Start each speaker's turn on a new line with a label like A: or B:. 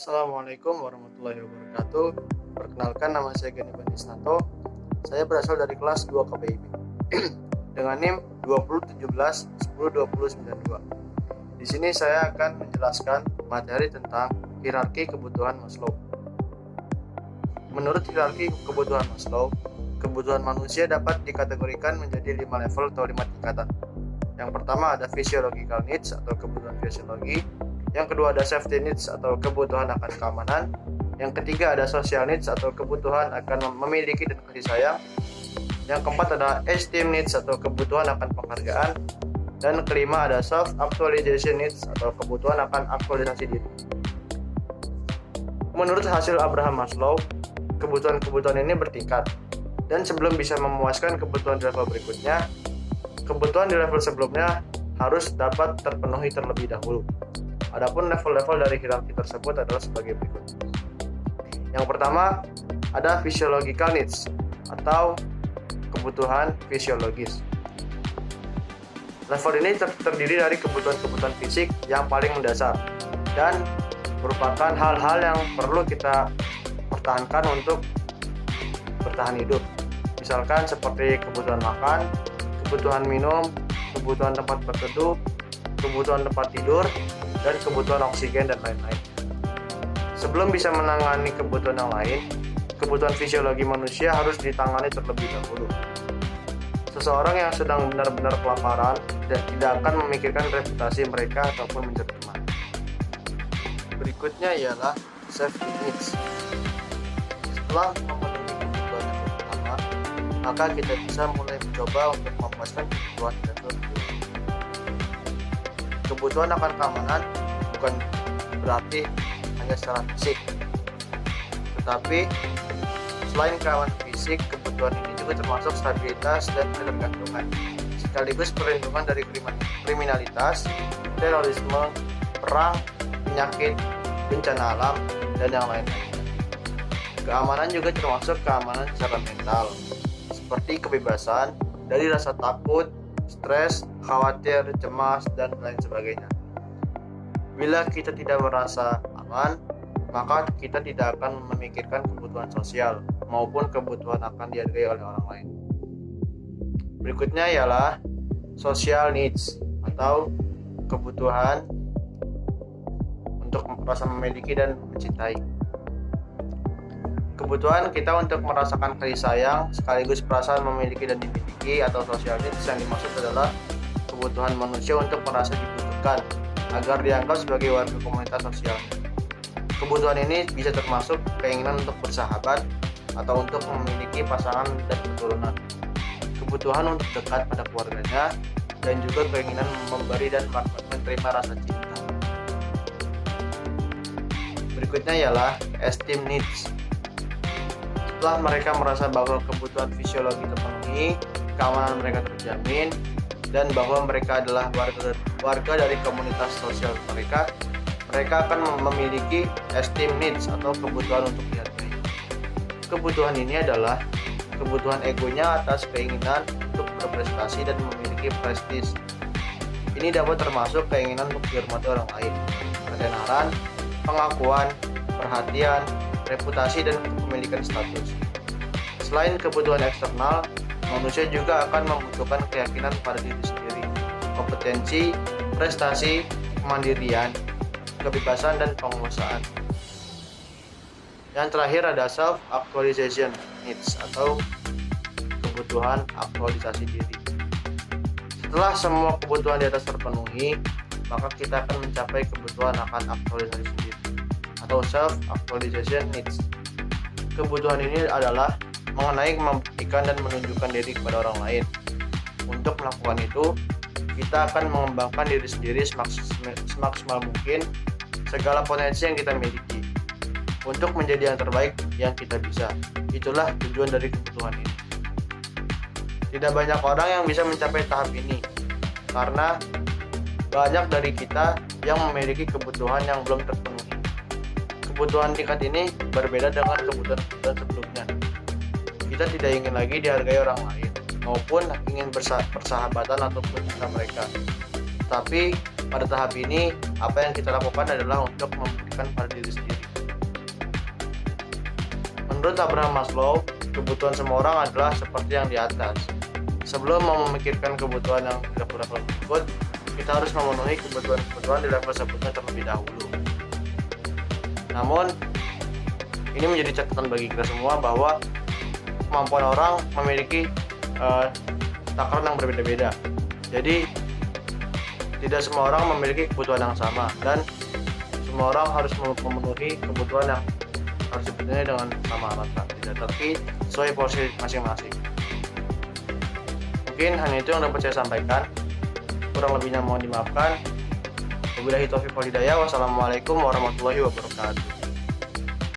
A: Assalamualaikum warahmatullahi wabarakatuh. Perkenalkan, nama saya Gani Banisnanto. Saya berasal dari kelas 2 KPIB dengan NIM 2017-10-2092. Di sini saya akan menjelaskan materi tentang hierarki kebutuhan Maslow. Menurut hierarki kebutuhan Maslow, kebutuhan manusia dapat dikategorikan menjadi 5 level atau 5 tingkatan. Yang pertama ada physiological needs atau kebutuhan fisiologi. Yang kedua ada safety needs atau kebutuhan akan keamanan. Yang ketiga ada social needs atau kebutuhan akan memiliki dan kasih sayang. Yang keempat ada esteem needs atau kebutuhan akan penghargaan. Dan kelima ada self actualization needs atau kebutuhan akan aktualisasi diri. Menurut hasil Abraham Maslow, kebutuhan-kebutuhan ini bertingkat. Dan sebelum bisa memuaskan kebutuhan di level berikutnya, kebutuhan di level sebelumnya harus dapat terpenuhi terlebih dahulu. Adapun level-level dari hierarki tersebut adalah sebagai berikut. Yang pertama ada physiological needs atau kebutuhan fisiologis. Level ini terdiri dari kebutuhan-kebutuhan fisik yang paling mendasar dan merupakan hal-hal yang perlu kita pertahankan untuk bertahan hidup. Misalkan seperti kebutuhan makan, kebutuhan minum, kebutuhan tempat berteduh, kebutuhan tempat tidur, dan kebutuhan oksigen dan lain-lain. Sebelum bisa menangani kebutuhan yang lain, kebutuhan fisiologi manusia harus ditangani terlebih dahulu. Seseorang yang sedang benar-benar kelaparan tidak akan memikirkan reputasi mereka ataupun mencari teman. Berikutnya ialah safety needs. Setelah memenuhi kebutuhan yang pertama, maka kita bisa mulai mencoba untuk memuaskan kebutuhan level kedua. Kebutuhan akan keamanan bukan berarti hanya secara fisik, tetapi selain keamanan fisik, kebutuhan ini juga termasuk stabilitas dan ketergantungan, sekaligus perlindungan dari kriminalitas, terorisme, perang, penyakit, bencana alam, dan yang lain-lainnya. Keamanan juga termasuk keamanan secara mental, seperti kebebasan dari rasa takut, stres, khawatir, cemas, dan lain sebagainya. Bila kita tidak merasa aman, maka kita tidak akan memikirkan kebutuhan sosial maupun kebutuhan akan dihargai oleh orang lain. Berikutnya ialah social needs atau kebutuhan untuk merasa memiliki dan mencintai. Kebutuhan kita untuk merasakan kasih sayang sekaligus perasaan memiliki dan dimiliki atau social needs yang dimaksud adalah kebutuhan manusia untuk merasa dibutuhkan agar dianggap sebagai warga komunitas sosial. Kebutuhan ini bisa termasuk keinginan untuk bersahabat atau untuk memiliki pasangan dan keturunan, kebutuhan untuk dekat pada keluarganya, dan juga keinginan memberi dan menerima rasa cinta. Berikutnya ialah esteem needs. Setelah mereka merasa bahwa kebutuhan fisiologi terpenuhi, keamanan mereka terjamin, dan bahwa mereka adalah warga dari komunitas sosial mereka akan memiliki esteem needs atau kebutuhan untuk dihargai. Kebutuhan ini adalah kebutuhan egonya atas keinginan untuk berprestasi dan memiliki prestis. Ini dapat termasuk keinginan untuk dihormati orang lain, ketenaran, pengakuan, perhatian, reputasi, dan kepemilikan status. Selain kebutuhan eksternal, manusia juga akan membutuhkan keyakinan pada diri sendiri, kompetensi, prestasi, kemandirian, kebebasan, dan penguasaan. Yang terakhir ada self actualization needs atau kebutuhan aktualisasi diri. Setelah semua kebutuhan di atas terpenuhi, maka kita akan mencapai kebutuhan akan aktualisasi diri atau self actualization needs. Kebutuhan ini adalah mengenai membuktikan dan menunjukkan diri kepada orang lain. Untuk melakukan itu, kita akan mengembangkan diri sendiri semaksimal mungkin segala potensi yang kita miliki untuk menjadi yang terbaik yang kita bisa. Itulah tujuan dari kebutuhan ini. Tidak banyak orang yang bisa mencapai tahap ini karena banyak dari kita yang memiliki kebutuhan yang belum terpenuhi. Kebutuhan tingkat ini berbeda dengan kebutuhan sebelumnya. Kita tidak ingin lagi dihargai orang lain maupun ingin persahabatan ataupun cinta mereka. Tapi pada tahap ini, apa yang kita lakukan adalah untuk membuktikan pada diri sendiri Menurut Abraham Maslow, kebutuhan semua orang adalah seperti yang di atas. Sebelum mau memikirkan kebutuhan yang di level berikut, kita harus memenuhi kebutuhan di level sebelumnya terlebih dahulu. Namun, ini menjadi catatan bagi kita semua bahwa kemampuan orang memiliki takaran yang berbeda-beda. Jadi, tidak semua orang memiliki kebutuhan yang sama, dan semua orang harus memenuhi kebutuhan yang harus dipenuhi dengan sama rata, tapi sesuai porsi masing-masing. Mungkin hanya itu yang dapat saya sampaikan. Kurang lebihnya mohon dimaafkan. Wabillahi taufiq wal hidayah. Wassalamualaikum warahmatullahi wabarakatuh.